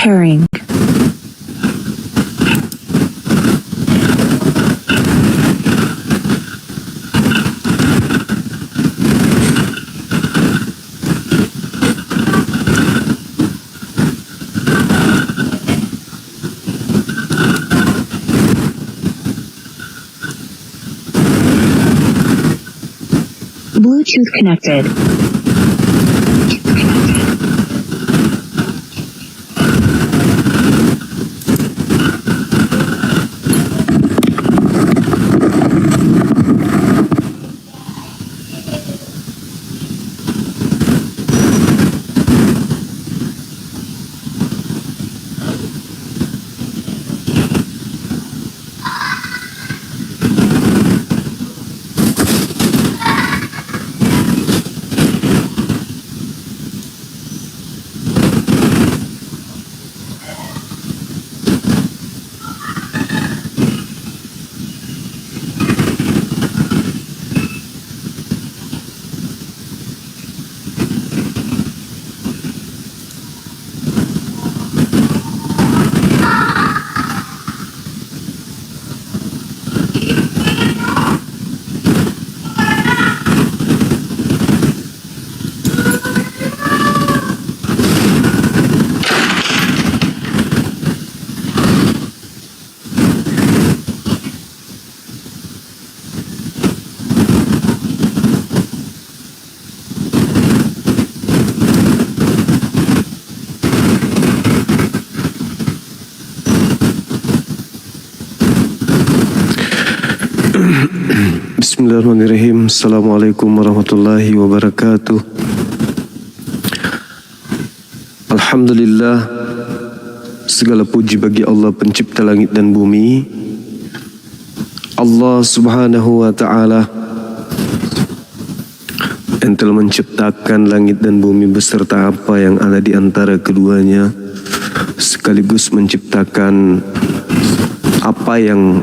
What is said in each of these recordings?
Pairing. Bluetooth connected. Bismillahirrahmanirrahim. Assalamualaikum warahmatullahi wabarakatuh. Alhamdulillah, segala puji bagi Allah pencipta langit dan bumi, Allah subhanahu wa ta'ala yang telah menciptakan langit dan bumi beserta apa yang ada di antara keduanya, sekaligus menciptakan apa yang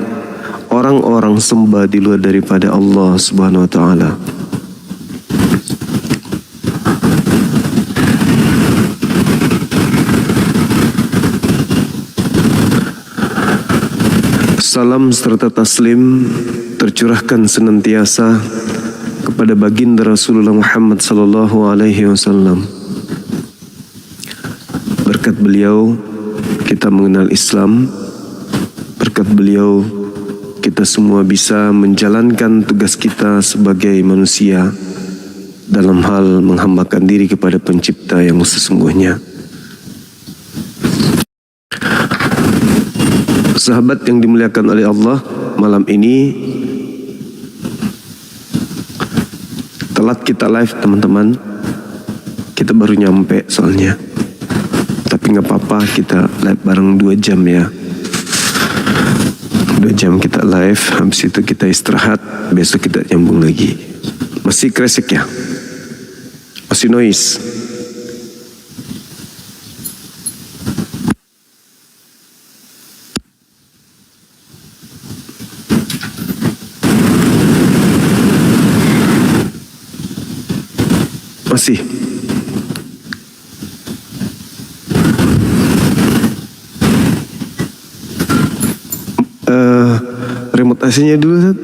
orang-orang sembah di luar daripada Allah subhanahu wa ta'ala. Salam serta taslim tercurahkan senantiasa kepada baginda Rasulullah Muhammad sallallahu alaihi wasallam. Berkat beliau kita mengenal Islam, berkat beliau kita semua bisa menjalankan tugas kita sebagai manusia dalam hal menghambakan diri kepada pencipta yang sesungguhnya. Sahabat yang dimuliakan oleh Allah, malam ini telat kita live teman-teman. Kita baru nyampe soalnya. Tapi nggak apa-apa, kita live bareng 2 jam ya. 2 jam kita live, habis itu kita istirahat, besok kita nyambung lagi. Masih kresek ya? Masih noise? Masih? Remote AC-nya dulu, Sat.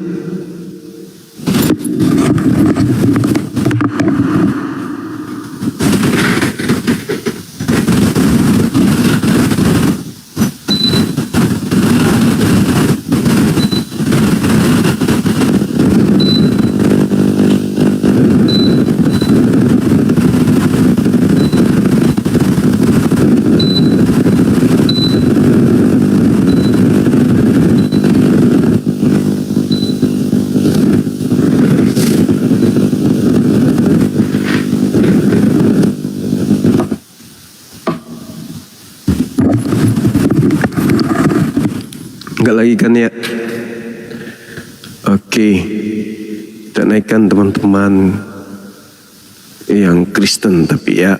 Enggak lagi kan ya? Oke, kita naikkan teman-teman yang Kristen tapi ya.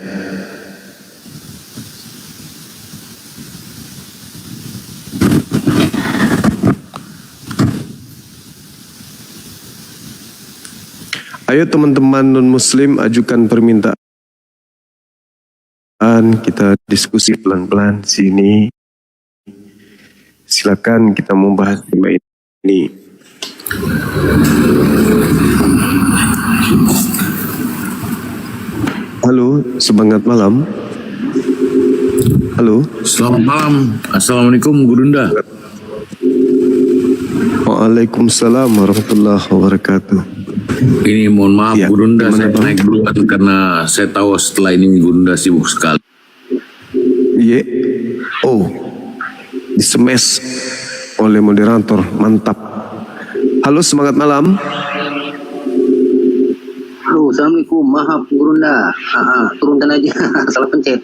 Ayo teman-teman non-muslim ajukan permintaan kesempatan kita diskusi pelan-pelan sini. Silakan kita membahas tema ini. Halo, semangat malam. Halo. Selamat malam. Assalamualaikum Gurunda. Waalaikumsalam warahmatullahi wabarakatuh. Ini mohon maaf Ya, Gurunda, gimana, saya Bang? naik duluan karena saya tahu setelah ini Gurunda sibuk sekali. Ye. Oh, disemes oleh moderator. Mantap. Halo, semangat malam. Halo, Assalamualaikum. Maaf, Gurunda. Turunkan aja. Salah pencet.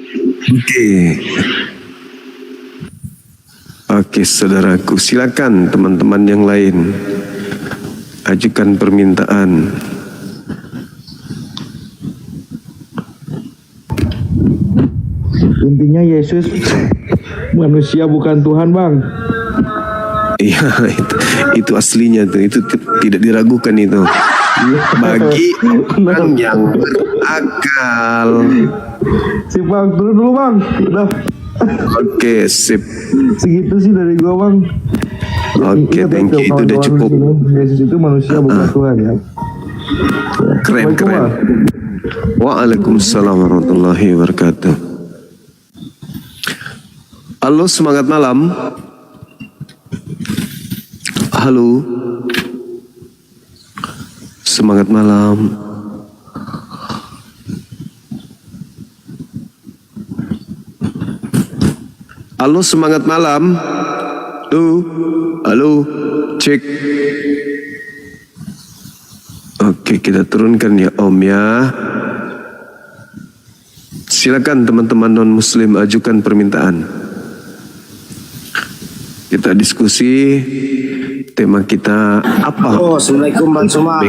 Oke, saudaraku. Silakan teman-teman yang lain. Ajukan permintaan. Intinya Yesus manusia bukan Tuhan, Bang. Iya, itu aslinya tuh. Itu tidak diragukan itu. Bagi orang yang berakal. Si Bang, turun dulu Bang. Udah Oke, sip. segitu sih dari gua, Bang. Oke, Ingat thank ya, you. Itu udah kawan-kawan cukup. di sini, Yesus itu manusia bukan Tuhan ya. Keren, Assalamualaikum, keren. Bang. Waalaikumsalam warahmatullahi wabarakatuh. Halo, semangat malam. Halo. Semangat malam. Halo, semangat malam. Halo. Halo. Cek. Oke, kita turunkan ya Om ya. Silakan teman-teman non-muslim ajukan permintaan. Kita diskusi tema kita apa? Oh, Assalamualaikum Bang Suma.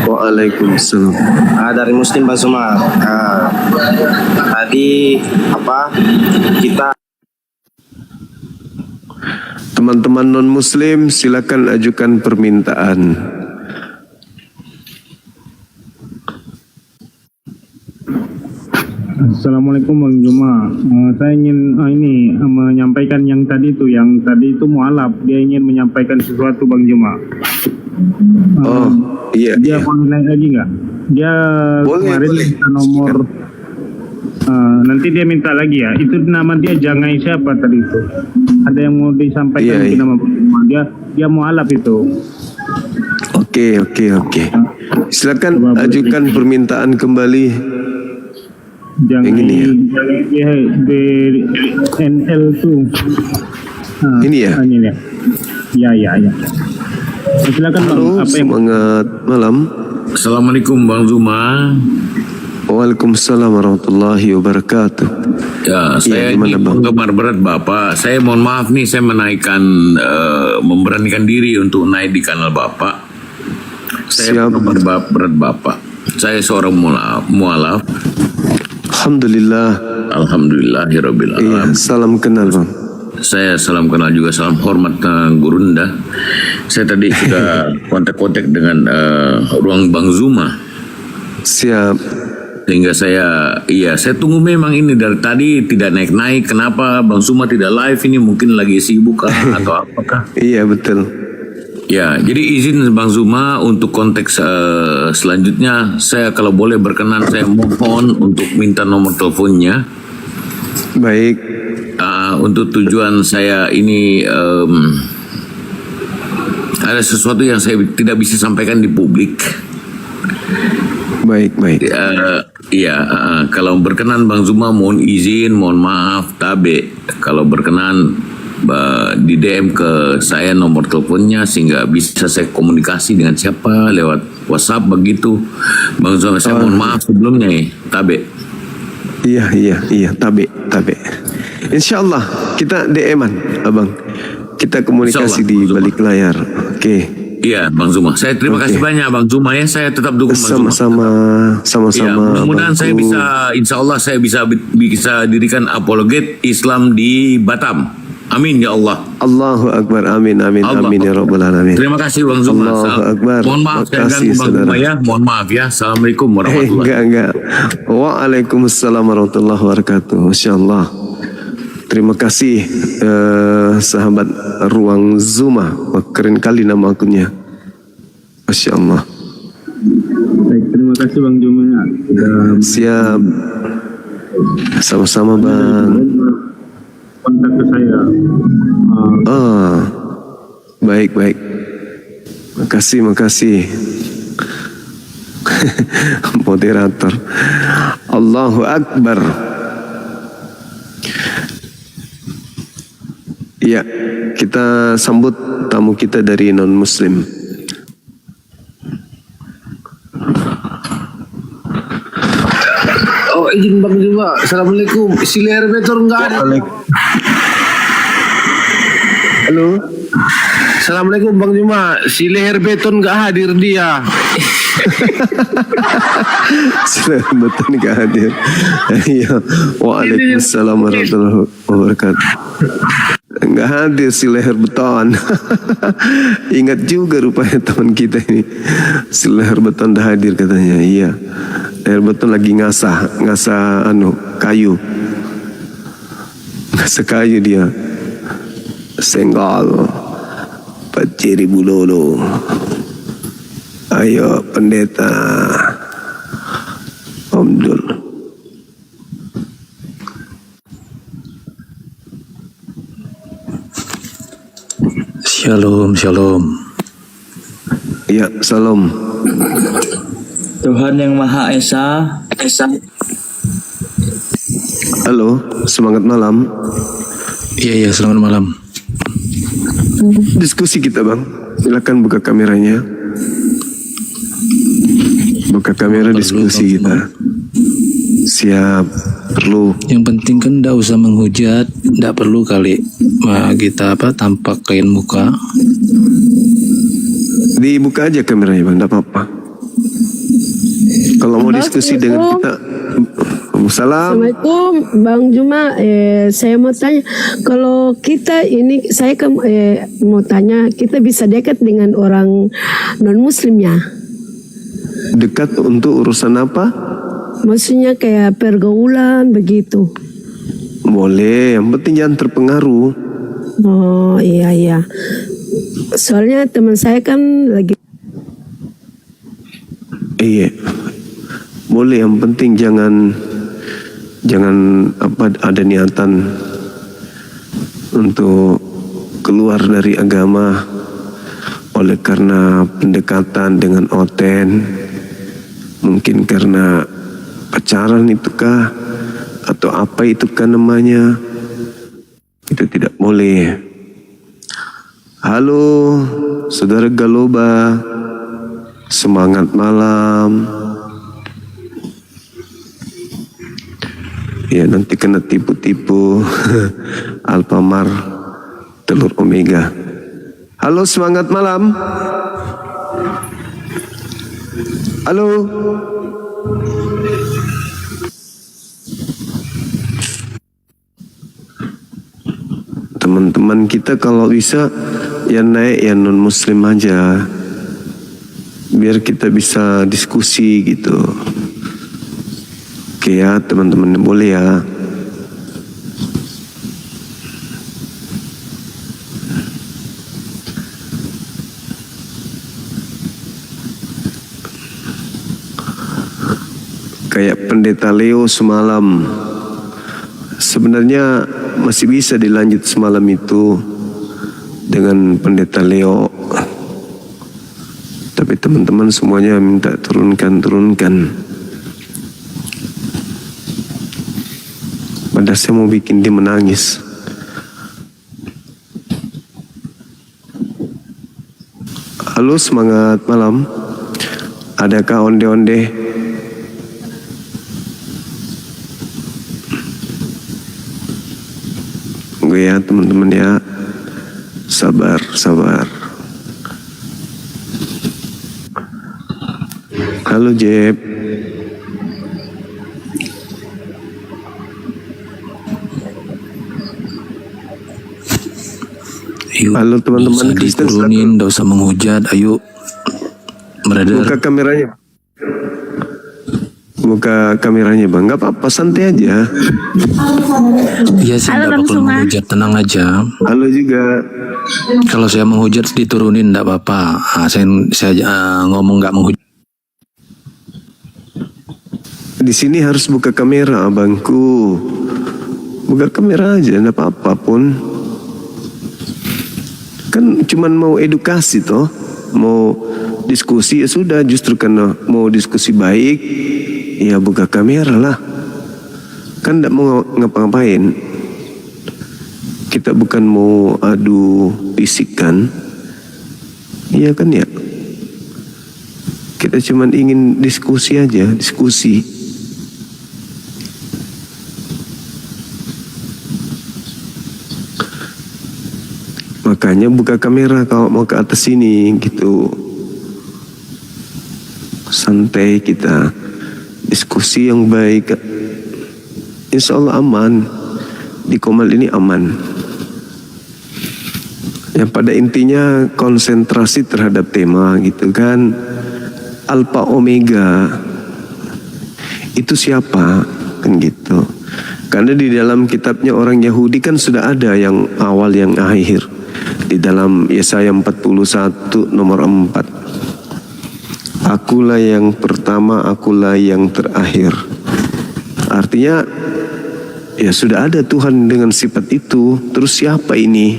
Waalaikumsalam. Dari Muslim Bang Suma. Tadi kita Teman-teman non-muslim silakan ajukan permintaan. Assalamualaikum Bang Juma. Saya ingin menyampaikan yang tadi itu mualaf. Dia ingin menyampaikan sesuatu Bang Juma. Oh, iya, Dia iya. boleh naik lagi nggak? Dia Boleh, kemarin boleh. minta nomor. Nanti dia minta lagi ya. Itu nama dia Jangai siapa tadi itu? Ada yang mau disampaikan Iya, mungkin iya. nama Bang Juma. Dia mualaf itu. Oke. Silakan Coba boleh. ajukan permintaan kembali. Jangan Yang ini ya? BNL tuh. Ini ya? Ini ya. Ya. Silakan Bang. Halo, Apa yang semangat malam. Assalamualaikum Bang Zuma. Waalaikumsalam warahmatullahi wabarakatuh. Ya, saya gimana, ini Bang? penggemar berat Bapak. Saya mohon maaf nih, saya memberanikan diri untuk naik di kanal Bapak. Saya Siap. penggemar berat Bapak. Saya seorang mualaf. Alhamdulillah. Alhamdulillahirabbil Iya, alamin. salam kenal Bang. Saya salam kenal juga, salam hormat Gurunda. Saya tadi sudah kontak-kontak dengan ruang Bang Zuma. Siap. Sehingga saya tunggu memang ini dari tadi tidak naik-naik. Kenapa Bang Zuma tidak live ini? Mungkin lagi sibuk kah atau apakah? Iya, betul. Ya, jadi izin Bang Zuma untuk konteks selanjutnya, saya kalau boleh berkenan saya mohon untuk minta nomor teleponnya. Baik. Untuk tujuan saya ini ada sesuatu yang saya tidak bisa sampaikan di publik. Baik. Kalau berkenan Bang Zuma mohon izin, mohon maaf, tabe. Kalau berkenan di DM ke saya nomor teleponnya sehingga bisa saya komunikasi dengan siapa lewat WhatsApp begitu. Bang Zuma, saya mohon maaf sebelumnya tabe. Iya, tabe. Insyaallah kita DM-an, Abang. Kita komunikasi Insyaallah, di balik layar. Oke. Iya, Bang Zuma. Saya terima Oke. kasih banyak Bang Zuma ya. Saya tetap dukung Bang Zuma. Sama-sama. Ya, mudah-mudahan saya Abangku. bisa, insya Allah saya bisa dirikan apologet Islam di Batam. Amin ya Allah. Allahu Akbar. Amin, amin, Allah. amin ya Rabbal Alamin. Terima kasih Bang Zuma. Allahu Akbar. Mohon maaf saya Terima kasih, ganggu Bang saudara. Zuma ya. Mohon maaf ya. Assalamualaikum warahmatullahi Enggak. Waalaikumsalam warahmatullahi wabarakatuh. Masya Allah. Terima kasih sahabat Ruang Zuma. Wah, keren kali nama akunnya. Masya Allah. Baik, terima kasih Bang Juma. Sudah Siap. Sama-sama Bang. kontak ke saya. Baik. Makasih. Moderator. Allahu Akbar. Ya, kita sambut tamu kita dari non-muslim. Oh, izin Bang Juma. Assalamualaikum. Si leher beton enggak ada. Halo. Assalamualaikum Bang Juma. Si leher beton enggak hadir dia. Betul nggak hadir. Iya. Waalaikumsalam warahmatullahi wabarakatuh. Nggak hadir si leher beton. Ingat juga rupanya teman kita ini. Si leher beton dah hadir katanya. Iya. Leher beton lagi ngasah kayu. Ngasah kayu dia. Senggol. 4.000 lolo. Ayo pendeta Omdul. Shalom. Ya, salam. Tuhan yang Maha Esa. Halo, semangat malam. Iya, selamat malam. Diskusi kita Bang. Silakan buka kameranya. Buka kamera diskusi kita. Siap. Perlu. Yang penting kan tidak usah menghujat, tidak perlu kali kita tampak kain muka. Dibuka aja kameranya Bang, tidak apa-apa. Kalau mau diskusi dengan kita. Salam. Assalamualaikum Bang Juma, saya mau tanya, kalau kita ini mau tanya, kita bisa dekat dengan orang non muslimnya? Dekat untuk urusan apa? Maksudnya kayak pergaulan begitu. Boleh, yang penting jangan terpengaruh. Oh iya. Soalnya teman saya kan lagi. Iya. Boleh, yang penting jangan ada niatan untuk keluar dari agama oleh karena pendekatan dengan oten, mungkin karena pacaran itukah atau apa itukah namanya, itu tidak boleh. Halo saudara Galoba, semangat malam. Ya, nanti kena tipu-tipu Alfamart telur Omega. Halo, semangat malam. Halo. Teman-teman kita kalau bisa ya naik ya non muslim aja, biar kita bisa diskusi gitu. Oke ya teman-teman, boleh ya. Kayak pendeta Leo semalam, sebenarnya masih bisa dilanjut semalam itu dengan pendeta Leo, tapi teman-teman semuanya minta turunkan. Padahal saya mau bikin dia menangis. Halo, semangat malam. Adakah onde-onde? Gue ya teman-teman ya. Sabar. Halo Jeb. Ayo, Halo teman-teman nggak usah Kristen, diturunin, nggak usah menghujat. Ayo, brother. buka kameranya. Buka kameranya bang, nggak apa-apa, santai aja. Iya sih, nggak bakal menghujat, tenang aja. Halo juga. Kalau saya menghujat diturunin, nggak apa-apa. Saya ngomong nggak menghujat. Di sini harus buka kamera abangku. Buka kamera aja, nggak apa-apa pun. Kan cuman mau edukasi toh, mau diskusi ya sudah. Justru karena mau diskusi baik, ya buka kamera lah. Kan tidak mau ngapa-ngapain. Kita bukan mau adu fisik kan? Iya kan ya? Kita cuman ingin diskusi aja, diskusi. Makanya buka kamera kalau mau ke atas sini gitu. Santai kita. Diskusi yang baik. Insya Allah aman. Di Komal ini aman. Yang pada intinya konsentrasi terhadap tema gitu kan. Alpha Omega. Itu siapa? Kan gitu. Karena di dalam kitabnya orang Yahudi kan sudah ada yang awal yang akhir. Di dalam Yesaya 41 nomor 4. Akulah yang pertama, akulah yang terakhir. Artinya ya sudah ada Tuhan dengan sifat itu. Terus siapa ini?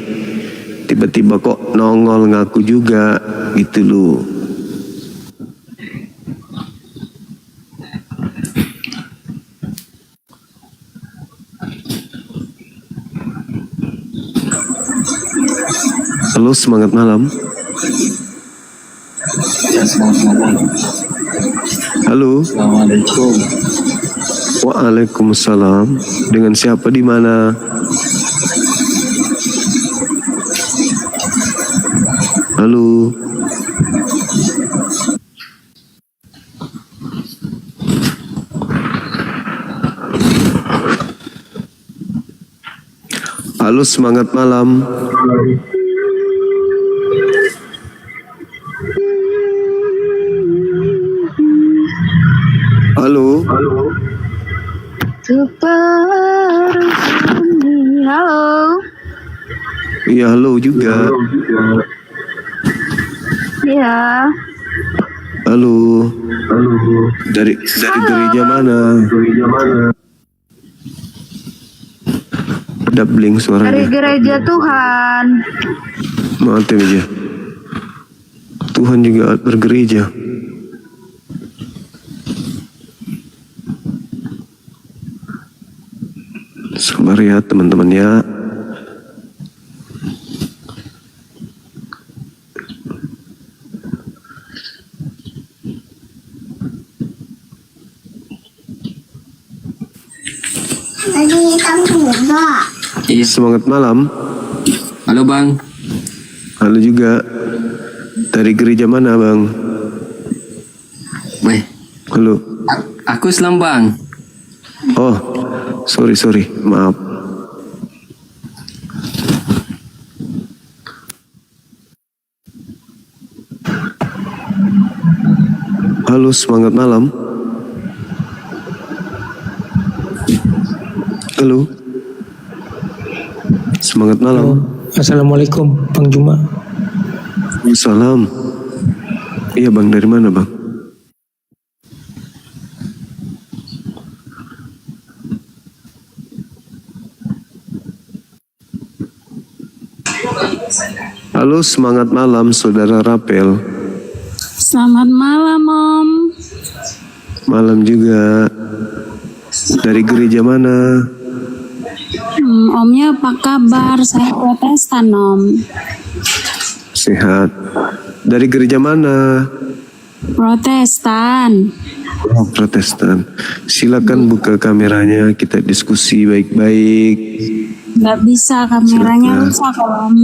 Tiba-tiba kok nongol ngaku juga gitu loh. Halo, semangat malam. Ya, selamat malam. Halo. Assalamualaikum. Waalaikumsalam. Dengan siapa di mana? Halo. Halo, semangat malam. Halo. Halo. Iya, halo juga. Iya. Halo. Dari gereja mana? Dabling Dari suaranya. gereja Tuhan. Maaf ya. Tuhan juga bergereja. Sabar ya teman-teman ya. Iya. Semangat malam. Halo Bang. Halo juga. Dari gereja mana bang? Weh, Halo. aku Islam Bang. Oh, sorry, maaf. Halo, semangat malam. Halo. Semangat malam. Assalamualaikum Bang Juma. Salam. Iya bang, dari mana bang? Halo, semangat malam saudara Rapel. Selamat malam, Om. Malam juga. Dari gereja mana? Omnya apa kabar? Saya Protestan, Om. Sehat. Dari gereja mana? Protestan. Oh, Protestan. Silakan buka kameranya, kita diskusi baik-baik. Nggak bisa, kameranya Silakan. rusak, Om.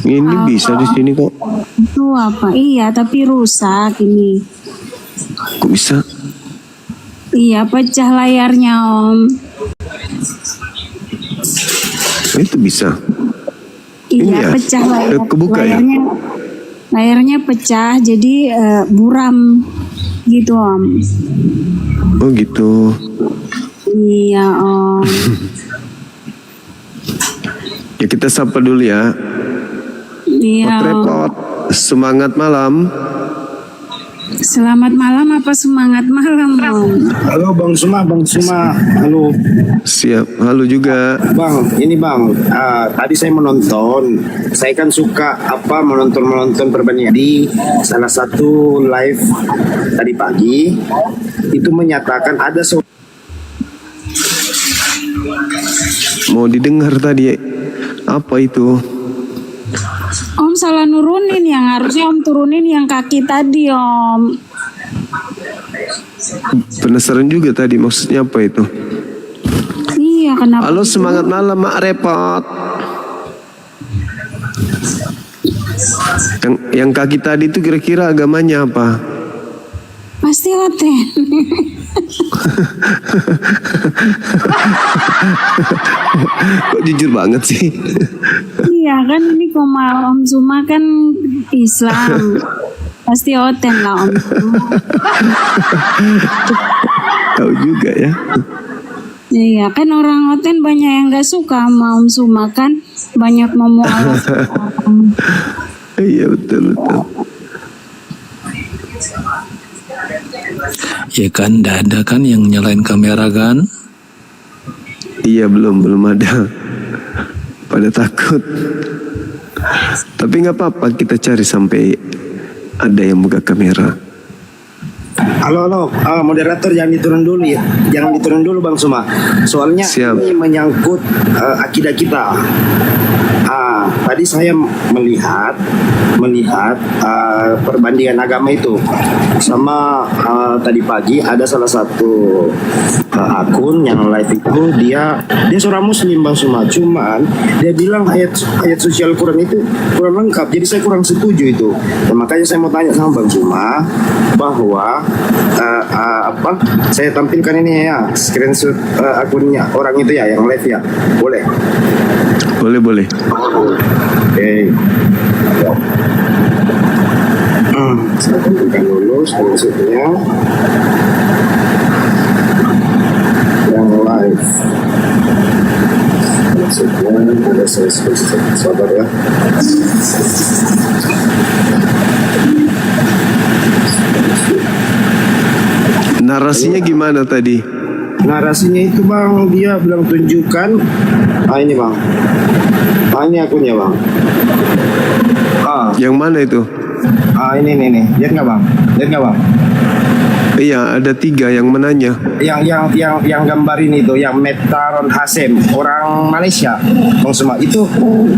Ini bisa di sini kok. Itu apa? Iya, tapi rusak ini. Kok bisa? Iya, pecah layarnya, Om. Itu bisa. Iya, Ini ya? pecah Kebuka ya? layarnya pecah, jadi buram gitu Om. Oh gitu. Iya Om. Ya kita sapa dulu ya. Iya Om. Repot. Semangat malam. Selamat malam apa semangat malam Om? Halo Bang Suma, halo. Siap. Halo juga. Bang, ini Bang, tadi saya menonton, saya kan suka menonton perbandingan di salah satu live tadi pagi, itu menyatakan ada Mau didengar tadi. Apa itu? Om salah nurunin, yang harusnya Om turunin yang kaki tadi Om. Penasaran juga tadi maksudnya apa itu? Iya, kenapa? Halo, semangat malam Mak Repot. Yang kaki tadi itu kira-kira agamanya apa? Pasti hotel. Kok jujur banget sih? Iya kan, ini koma Om Suma kan Islam. Pasti hotel lah Om Suma. Tahu juga ya. Iya kan, orang hotel banyak yang gak suka sama Om Suma kan. Banyak memualas. Iya betul. Ya kan, tidak ada kan yang nyalain kamera kan? Iya belum ada. Pada takut. Tapi nggak apa-apa, kita cari sampai ada yang buka kamera. Halo, moderator jangan diturun dulu ya, jangan diturun dulu Bang Suma. Soalnya Siap. ini menyangkut akidah kita. Tadi saya melihat perbandingan agama itu sama tadi pagi ada salah satu akun yang live itu dia seorang Muslim Bang Suma, cuman dia bilang ayat suci Al-Quran itu kurang lengkap, jadi saya kurang setuju itu. Dan makanya saya mau tanya sama Bang Suma bahwa saya tampilkan ini ya screenshot akunnya orang itu ya yang live ya, boleh? Boleh. Oke. Saya tampilkan dulu screenshotnya yang live. Maksudnya ada saya screenshot, sabar ya. Narasinya gimana tadi? Narasinya itu Bang, dia bilang tunjukkan. Ini Bang. Ini akunnya Bang. Yang mana itu? Ini. Lihat nggak Bang? Iya, ada 3 yang menanya. Yang gambar ini tuh, yang Metaron Hasem, orang Malaysia, Bang Suma. Itu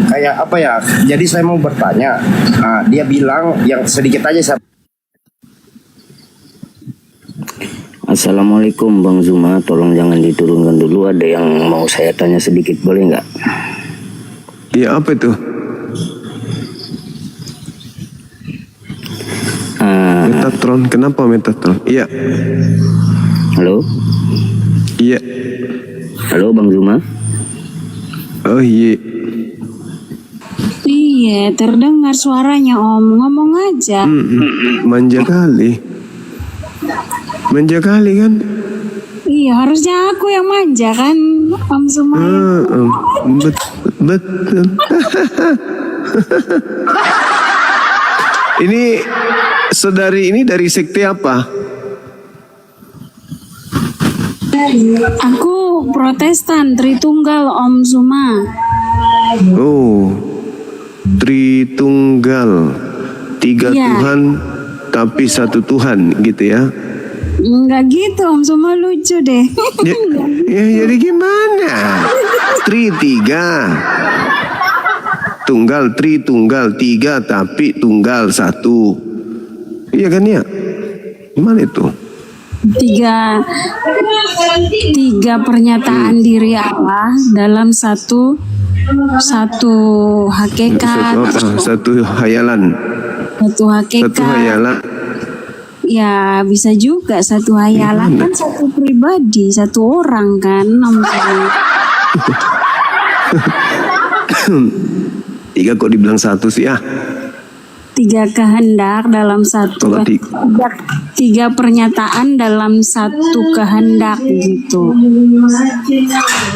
kayak apa ya? Jadi saya mau bertanya. Dia bilang yang sedikit aja saya. Assalamualaikum Bang Zuma, tolong jangan diturunkan dulu, ada yang mau saya tanya sedikit, boleh nggak? Iya, apa itu? Metatron, kenapa Metatron? Iya. Halo? Iya. Halo Bang Zuma? Oh iya. Iya, terdengar suaranya Om, ngomong aja. Manja kali kan? Iya, harusnya aku yang manja kan Om Suma. Betul. Ini saudari ini dari sekte apa? Aku Protestan Tritunggal Om Suma. Oh, Tritunggal, 3 Iya. Tuhan tapi 1 Tuhan gitu ya? Enggak gitu Om Suma, lucu deh. Ya jadi gimana? 3 Tunggal, Tritunggal, 3 tapi tunggal 1. Iya kan ya? Gimana itu? 3 pernyataan diri Allah dalam satu hakikat. Satu hayalan. Satu hakikat. Satu hayalan. Ya bisa juga satu hayalan kan, satu pribadi, satu orang kan. 3 kok dibilang 1 sih ah? 3 kehendak dalam satu, Kalau 3 pernyataan dalam satu kehendak gitu.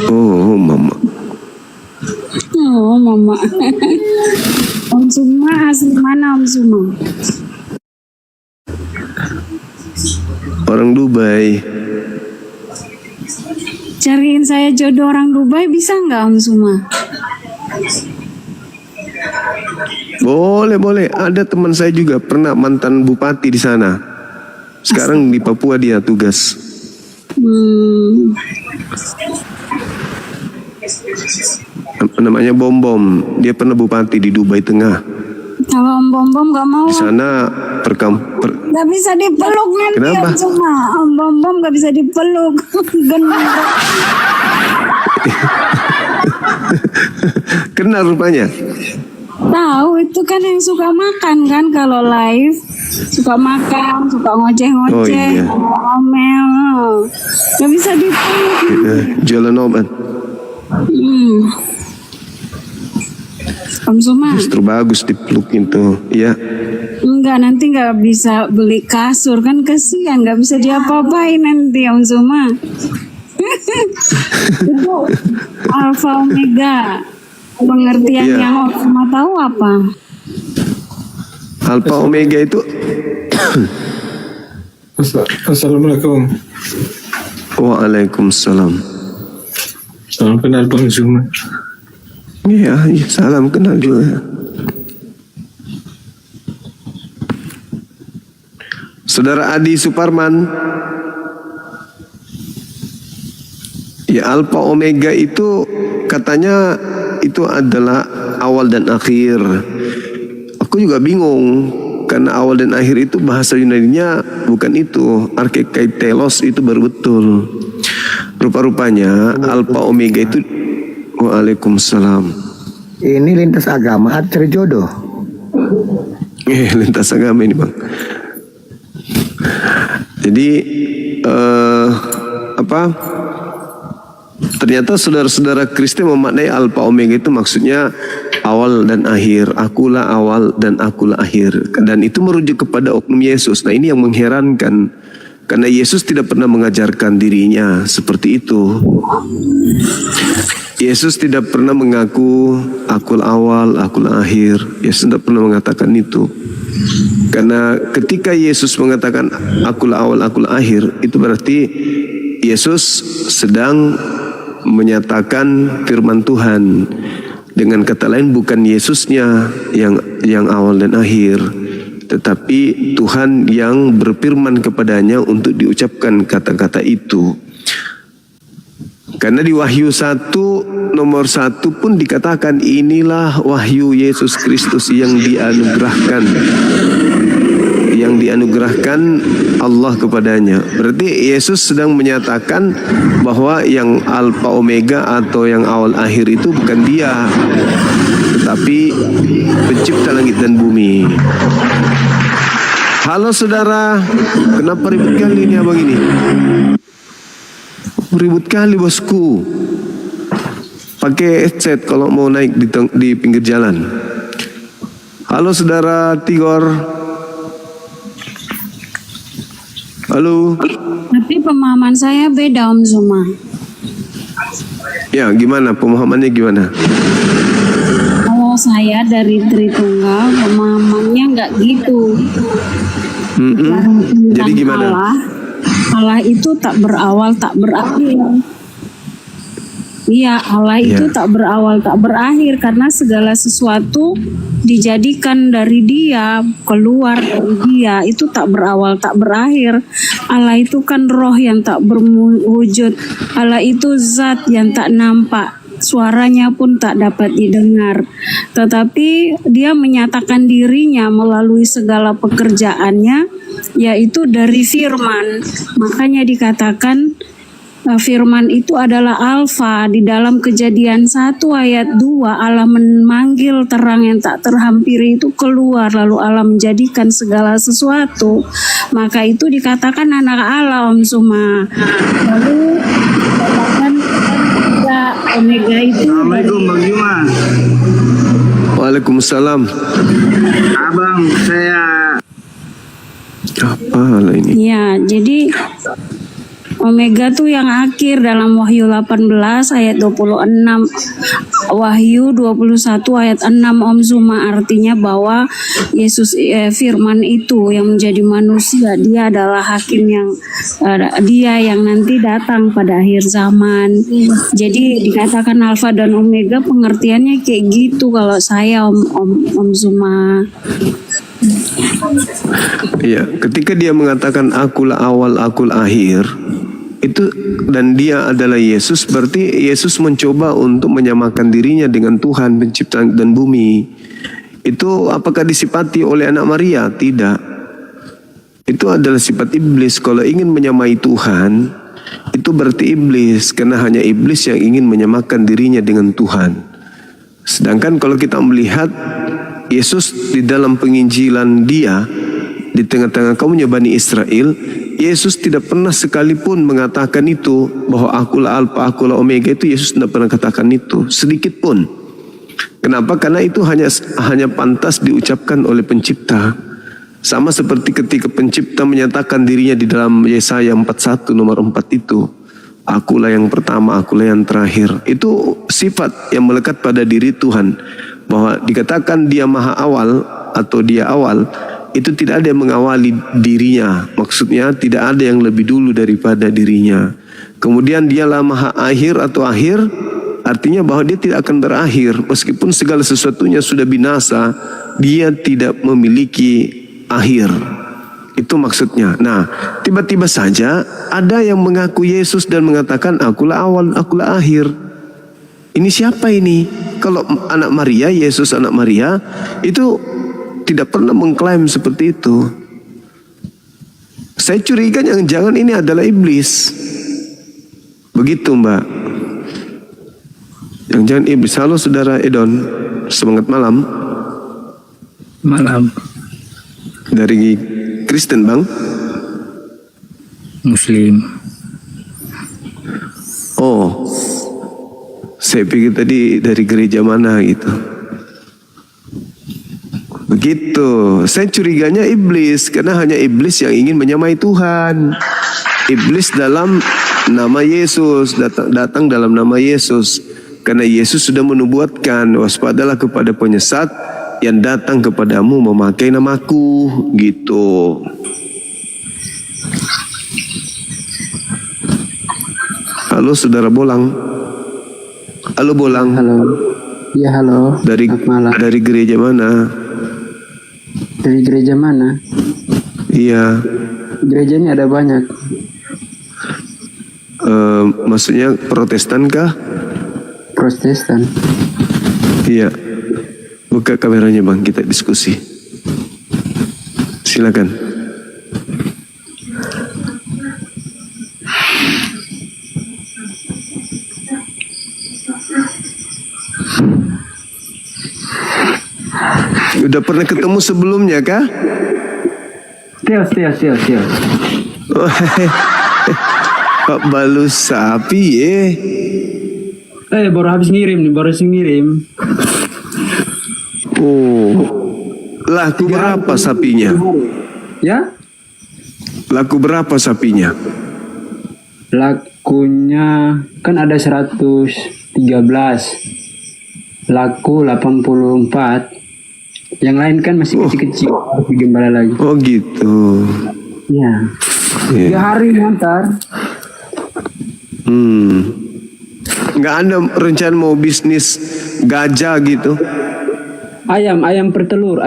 Oh, mama. Oh, mama. Om Suma asli mana Om Suma? Orang Dubai. Cariin saya jodoh orang Dubai bisa nggak Om Suma? Boleh. Ada teman saya juga pernah mantan bupati di sana. Sekarang di Papua dia tugas. Namanya Bom. Dia pernah bupati di Dubai Tengah. Kalau Om Bom nggak mau. Di sana Nggak bisa dipeluk nanti Kenapa? Om Suma. Om Bom nggak bisa dipeluk. Gendong. kenal rupanya. Tahu itu kan yang suka makan kan kalau live, suka makan, suka ngoceh-ngoceh, Oh, iya. ngomel, nggak bisa dipeluk. Jualan obat. Om Suma, Justru bagus dipeluk itu. Ya. enggak nanti nggak bisa beli kasur kan kesian, nggak bisa diapa-apain nanti Om Suma. Itu Alfa Omega. Pengertian Iya. yang Om Suma tahu apa? Alfa Omega itu Assalamualaikum. Waalaikumsalam. Salam kenal Bang Zuma. Iya, salam kenal juga. Saudara Adi Suparman. Ya, Alfa Omega itu katanya itu adalah awal dan akhir. Aku juga bingung karena awal dan akhir itu bahasa Yunani-nya bukan itu. Arkekeitelos itu baru betul. Rupa-rupanya Alfa Omega itu. Waalaikumsalam. Ini lintas agama cari jodoh. Lintas agama ini bang. Jadi ternyata saudara-saudara Kristen memaknai Alfa Omega itu maksudnya awal dan akhir. Akulah awal dan akulah akhir. Dan itu merujuk kepada oknum Yesus. Nah ini yang mengherankan. Karena Yesus tidak pernah mengajarkan dirinya seperti itu. Yesus tidak pernah mengaku akulah awal, akulah akhir. Yesus tidak pernah mengatakan itu. Karena ketika Yesus mengatakan akulah awal, akulah akhir, itu berarti Yesus sedang menyatakan firman Tuhan. Dengan kata lain bukan Yesusnya yang awal dan akhir, tetapi Tuhan yang berfirman kepadanya untuk diucapkan kata-kata itu. Karena di Wahyu 1 nomor 1 pun dikatakan inilah wahyu Yesus Kristus yang dianugerahkan. Yang dianugerahkan Allah kepadanya. Berarti Yesus sedang menyatakan bahwa yang Alfa Omega atau yang awal akhir itu bukan dia, tetapi pencipta langit dan bumi. Halo saudara, kenapa ribut kali ini abang ini? Ribut kali bosku. Pakai headset kalau mau naik di pinggir jalan. Halo saudara Tigor. Halo. Tapi pemahaman saya beda Om Zuma. Ya gimana pemahamannya gimana? Kalau saya dari Tritunggal pemahamannya nggak gitu. Jadi gimana? Allah itu tak berawal tak berakhir. Iya, Allah itu tak berawal tak berakhir karena segala sesuatu dijadikan dari Dia, keluar dari Dia, itu tak berawal tak berakhir. Allah itu kan roh yang tak berwujud. Allah itu zat yang tak nampak. Suaranya pun tak dapat didengar. Tetapi Dia menyatakan dirinya melalui segala pekerjaannya, yaitu dari firman. Makanya dikatakan firman itu adalah alfa. Di dalam Kejadian 1 ayat 2 Allah memanggil terang yang tak terhampiri itu keluar, lalu Allah menjadikan segala sesuatu. Maka itu dikatakan anak Allah Om Suma. Lalu dikatakan Omega itu. Assalamualaikum Bang Juma. Waalaikumsalam. Abang, saya Apa hal ini? Ya, jadi Omega tuh yang akhir dalam Wahyu 18 ayat 26, Wahyu 21 ayat 6 Om Zuma, artinya bahwa Yesus firman itu yang menjadi manusia, dia adalah hakim yang dia yang nanti datang pada akhir zaman. Jadi dikatakan Alfa dan Omega, pengertiannya kayak gitu kalau saya Om Zuma. Ya, ketika dia mengatakan akulah awal, akulah akhir, itu dan dia adalah Yesus, berarti Yesus mencoba untuk menyamakan dirinya dengan Tuhan pencipta dan bumi. Itu apakah disifati oleh anak Maria? Tidak. Itu adalah sifat iblis. Kalau ingin menyamai Tuhan, itu berarti iblis, karena hanya iblis yang ingin menyamakan dirinya dengan Tuhan. Sedangkan kalau kita melihat Yesus di dalam penginjilan dia, di tengah-tengah kaumnya Bani Israel, Yesus tidak pernah sekalipun mengatakan itu, bahwa akulah Alfa, akulah Omega. Itu Yesus tidak pernah katakan itu, sedikit pun. Kenapa? Karena itu hanya pantas diucapkan oleh pencipta. Sama seperti ketika pencipta menyatakan dirinya di dalam Yesaya 41 nomor 4 itu, akulah yang pertama, akulah yang terakhir. Itu sifat yang melekat pada diri Tuhan, bahwa dikatakan dia maha awal atau dia awal, itu tidak ada yang mengawali dirinya. Maksudnya tidak ada yang lebih dulu daripada dirinya. Kemudian dialah maha akhir atau akhir, artinya bahwa dia tidak akan berakhir. Meskipun segala sesuatunya sudah binasa, dia tidak memiliki akhir. Itu maksudnya. Nah, tiba-tiba saja ada yang mengaku Yesus dan mengatakan akulah awal, akulah akhir. Ini siapa ini? Kalau anak Maria, Yesus anak Maria, itu tidak pernah mengklaim seperti itu. Saya curiga jangan-jangan ini adalah iblis. Begitu, Mbak. Jangan-jangan iblis. Halo Saudara Edon, semangat malam. Malam. Dari Kristen, Bang? Muslim. Oh, saya pikir tadi dari gereja mana gitu. Begitu. Saya curiganya iblis, karena hanya iblis yang ingin menyamai Tuhan. Iblis dalam nama Yesus, datang dalam nama Yesus. Karena Yesus sudah menubuatkan, waspadalah kepada penyesat yang datang kepadamu memakai namaku, gitu. Halo Saudara Bolang. Halo Bolang. Halo. Ya halo. Dari gereja mana? Dari gereja mana? Iya. Gerejanya ada banyak. Maksudnya Protestan kah? Protestan. Iya. Buka kameranya Bang, kita diskusi. Silakan. Udah pernah ketemu sebelumnya kah? Siap. Pak Balus sapi Baru habis ngirim. Oh, laku berapa sapinya? Ya? Laku berapa sapinya? Lakunya kan ada 113. Laku 84. Yang lain kan masih kecil-kecil, harus digembala lagi. Oh gitu. Ya. 3 hari ngantar. Nggak ada rencana mau bisnis gajah gitu? Ayam per telur.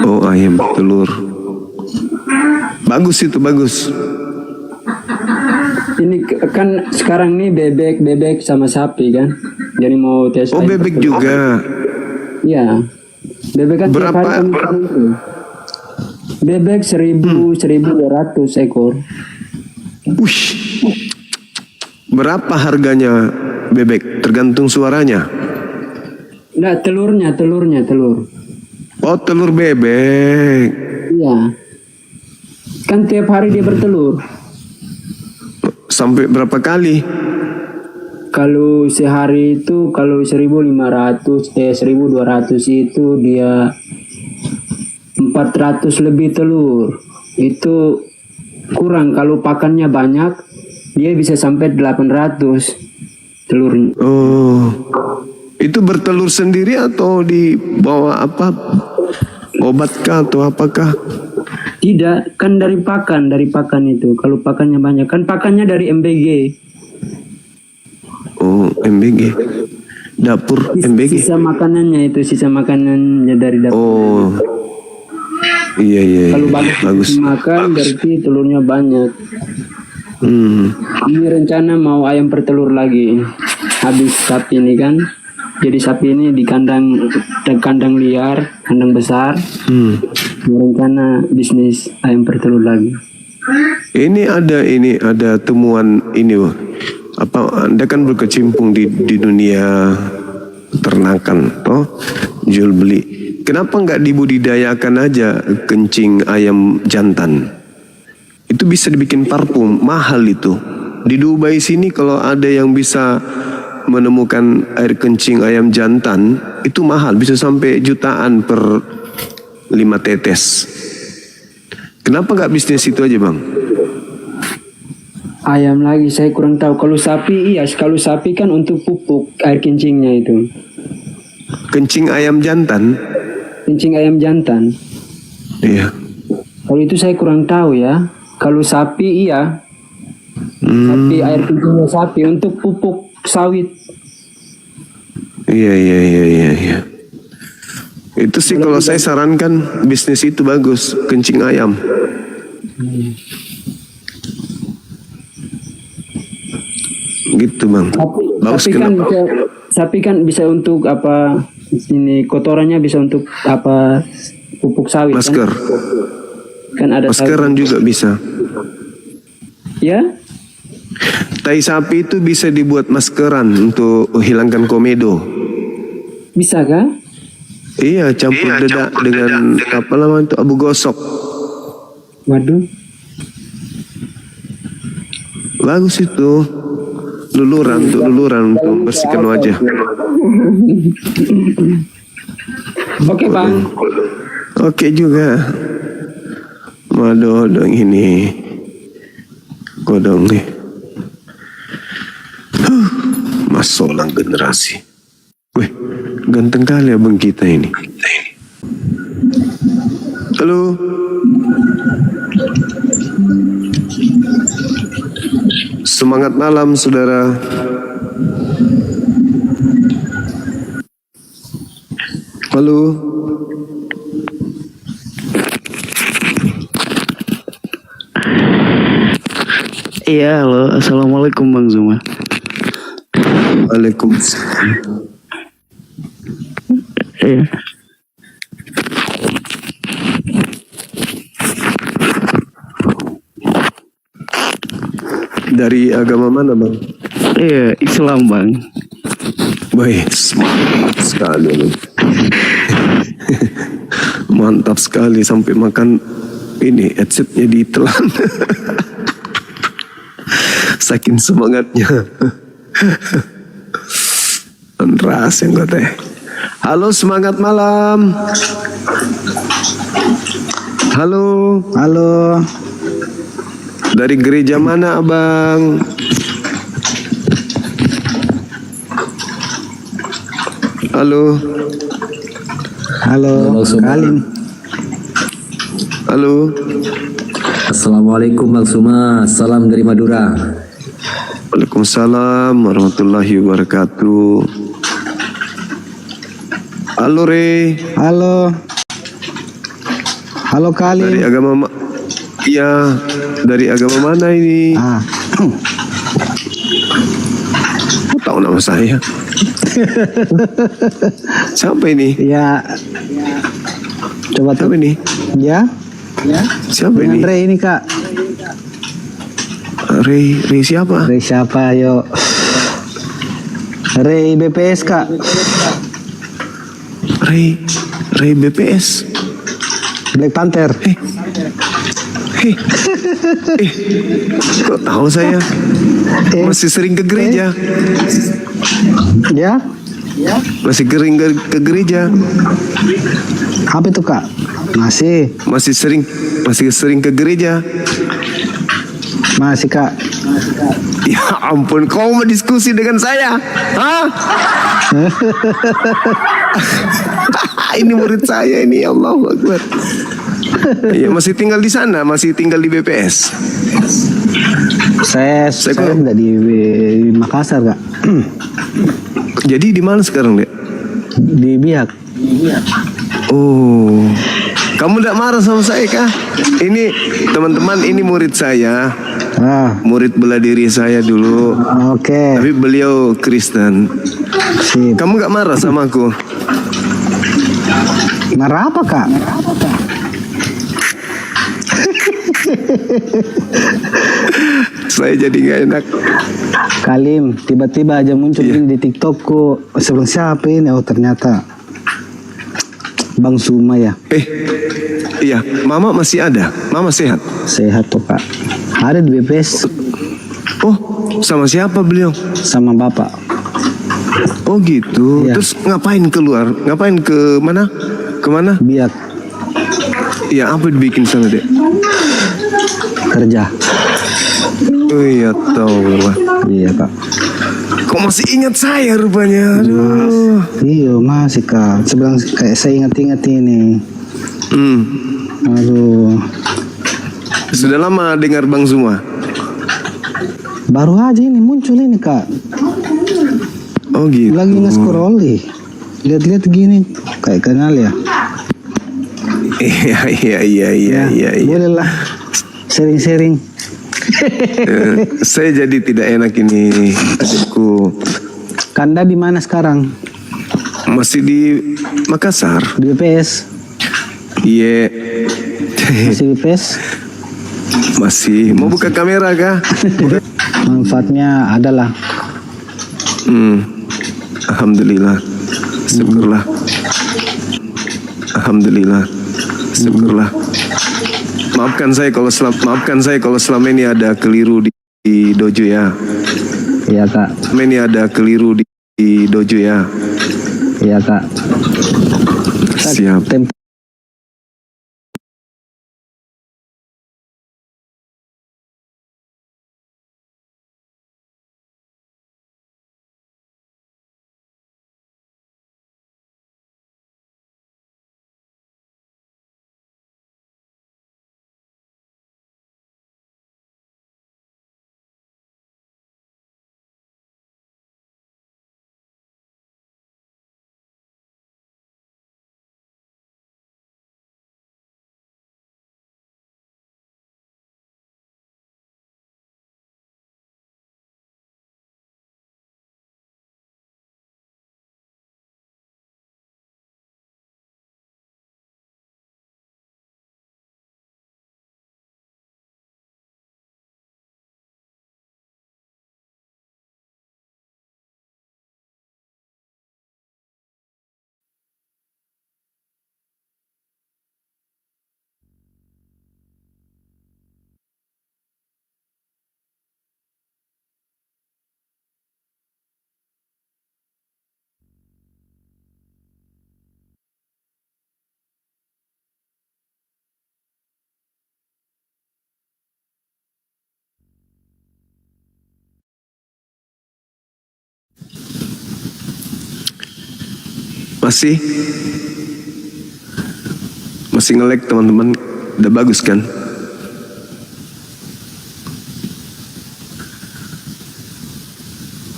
Oh, ayam telur. Bagus itu, bagus. Ini kan sekarang nih bebek sama sapi kan. Jadi mau tes. Oh, bebek juga. Iya. Bebek kan berapa? Bebek 1.200 ekor. Ush. Berapa harganya bebek? Tergantung suaranya. Enggak, telur. Oh, telur bebek. Iya. Kan tiap hari dia bertelur. Sampai berapa kali? kalau sehari itu kalau 1.200 itu dia 400 lebih telur. Itu kurang, kalau pakannya banyak dia bisa sampai 800 telurnya. Oh, itu bertelur sendiri atau dibawa apa? Obat kah atau apakah? Tidak, kan dari pakan itu. Kalau pakannya banyak, kan pakannya dari MBG. Oh, MBG. Dapur MBG. Sisa makanannya dari dapur. Oh. Iya. Kalau bagus. Makan berarti telurnya banyak. Ini rencana mau ayam bertelur lagi. Habis sapi ini kan. Jadi sapi ini di kandang liar, kandang besar. Rencana bisnis ayam bertelur lagi. Ini ada temuan ini, wah. Apa Anda kan berkecimpung di dunia ternakan, toh jual beli. Kenapa nggak dibudidayakan aja kencing ayam jantan? Itu bisa dibikin parfum, mahal itu. Di Dubai sini kalau ada yang bisa menemukan air kencing ayam jantan, itu mahal, bisa sampai jutaan per 5 tetes. Kenapa nggak bisnis itu aja, Bang? Ayam lagi saya kurang tahu. Kalau sapi iya, kalau sapi kan untuk pupuk air kencingnya itu. Kencing ayam jantan? Kencing ayam jantan. Iya. Kalau itu saya kurang tahu ya. Kalau sapi iya. Sapi air kencingnya sapi untuk pupuk sawit. Iya. Itu sih kalau saya sarankan bisnis itu bagus, kencing ayam. Gitu, Bang. Bagus Sapi kan bisa untuk apa? Ini kotorannya bisa untuk apa? Pupuk sawit. Masker. Kan ada maskeran sawit. juga bisa. Ya? Tai sapi itu bisa dibuat maskeran untuk hilangkan komedo. Bisa kah? Iya, campur dedak dengan apa namanya itu, abu gosok. Waduh. Bagus itu. Luluran untuk bersihkan wajah. Oke, Bang. Oke juga. Madodong ini. Godong nih. Masolang generasi. Weh, ganteng kali abang kita ini. Halo. Semangat malam, saudara. Halo. Iya, halo. Assalamualaikum Bang Zuma. Waalaikumsalam. Iya. Dari agama mana, Bang? Iya, Islam, Bang. Baik, semangat sekali. Mantap sekali sampai makan ini headsetnya ditelan. Saking semangatnya. Ras yang gue teh. Halo, semangat malam. Halo. Halo. Dari gereja mana, Abang? Halo. Halo, Kalim. Halo. Assalamualaikum Bang Suma. Salam dari Madura. Waalaikumsalam warahmatullahi wabarakatuh. Halo, Re. Halo. Halo, Kalim. Dari agama iya, dari agama mana ini? Kok tahu nama saya? Siapa ini? Ya. Coba siapa ini? Ya. Siapa ini? Ray ini, Kak. Ray siapa? Ray siapa, yo? Ray BPS, Kak. Ray BPS. Black Panther. Kok tahu saya? Masih sering ke gereja. Ya? Masih sering ke gereja. Apa itu Kak? Masih sering ke gereja. Masih Kak. Ya ampun, kau mau diskusi dengan saya? Hah? Ini murid saya ini, ya Allahu Akbar. Ya, masih tinggal di sana, masih tinggal di BPS. Saya udah di Makassar Kak. Jadi di mana sekarang, Dek? Di Biak. Oh, kamu tidak marah sama saya kah? Ini teman-teman, ini murid saya, murid bela diri saya dulu. Oke. Tapi beliau Kristen. Kamu gak marah sama aku? Marah apa Kak? Saya jadi gak enak. Kalim, tiba-tiba aja muncul ini di TikTokku. Sebelum siapa ini? Oh ternyata Bang Suma ya. Iya, Mama masih ada. Mama sehat? Sehat tuh Kak. Ada di BPS. Oh, sama siapa beliau? Sama Bapak. Oh gitu. Terus ngapain keluar? Ngapain ke mana? Kemana? Biak. Iya, apa dibikin sana, Dek? Kerja. Oh iya, tahu. Iya Kak. Kok masih ingat saya rupanya? Aduh. Iya masih Kak. Sebelang kayak saya ingat-ingat ini. Aduh. Sudah lama dengar Bang Zuma? Baru aja ini muncul ini Kak. Oh gitu. Lagi nge-scroll nih. Lihat-lihat gini kayak kenal ya. Iya. Boleh lah. Sharing-sharing. Saya jadi tidak enak ini, adikku. Kanda di mana sekarang? Masih di Makassar. Di BPS. Iya. Masih BPS? Masih. Mau buka kamera kah? Manfaatnya adalah. Alhamdulillah. Syukurlah. Alhamdulillah. Syukurlah. Maafkan saya kalau selama ini ada keliru di dojo ya. Iya Kak. Selama ini ada keliru di dojo ya. Iya Kak. Siap. Masih nge-lag teman-teman. Udah bagus kan?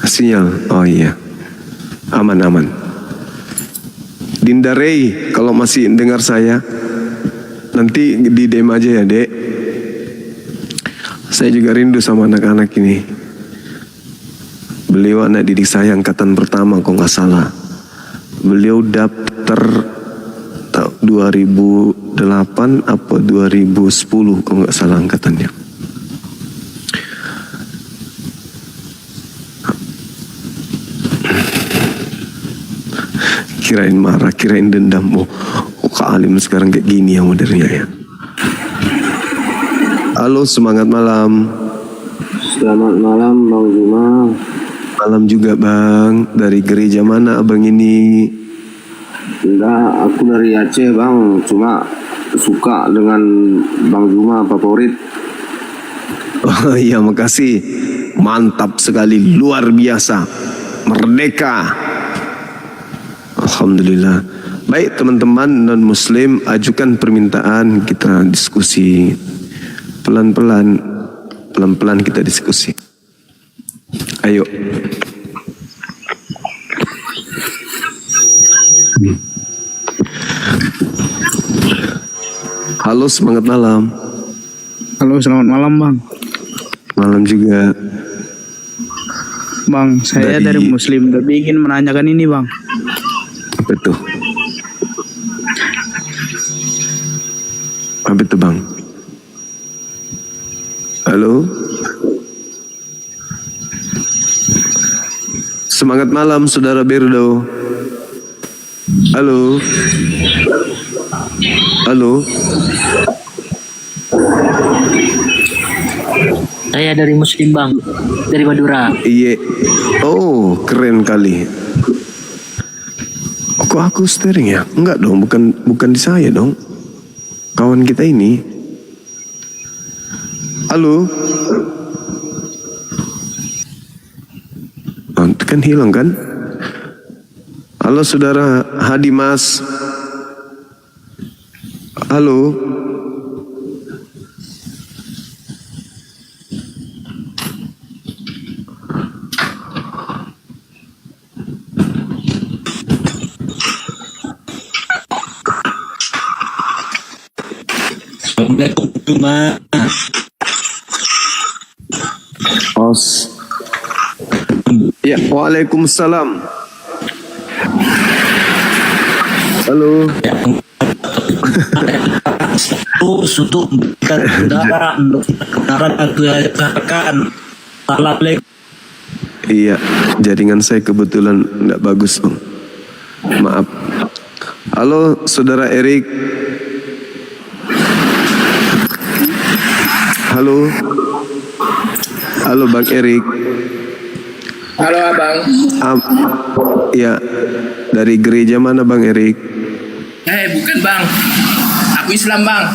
Sinyal. Oh iya. Aman. Dinda Rey, kalau masih dengar saya, nanti di DM aja ya, Dek. Saya juga rindu sama anak-anak ini. Beliau anak didik saya angkatan pertama kok nggak salah. Beliau daftar 2008 apa 2010 kalau nggak salah angkatannya. Kirain marah, kirain dendam. Oh Kak Alim sekarang kayak gini ya modernnya ya. Halo, semangat malam. Selamat malam Bang Zuma. Malam juga Bang. Dari gereja mana Abang ini? Enggak, aku dari Aceh Bang. Cuma suka dengan Bang Zuma favorit. Oh iya, makasih. Mantap sekali, luar biasa. Merdeka. Alhamdulillah. Baik teman-teman non-muslim, ajukan permintaan, kita diskusi. Pelan-pelan kita diskusi. Ayo. Halo, semangat malam. Halo, selamat malam Bang. Malam juga. Bang, saya dari Muslim tapi ingin menanyakan ini Bang. Apa itu? Apa itu Bang? Halo? Semangat malam Saudara Birdo. Halo? Halo? Saya dari Muslim Bang, dari Madura. Iya. Oh, keren kali. Kok aku steering ya? Enggak dong, bukan di saya dong. Kawan kita ini. Halo? Oh, itu kan hilang kan? Halo Saudara Hadi Mas. Halo? Assalamualaikum Zuma. Os. Ya, waalaikumsalam. Halo. Untuk memberikan kendaraan untuk kebenaran aku katakan. Assalamualaikum. Iya, jaringan saya kebetulan tidak bagus Bang. Maaf. Halo Saudara Erik. Halo. Halo Bang Erik. Halo Abang. Ya, dari gereja mana Bang Erik? Bukan Bang. Aku Islam Bang.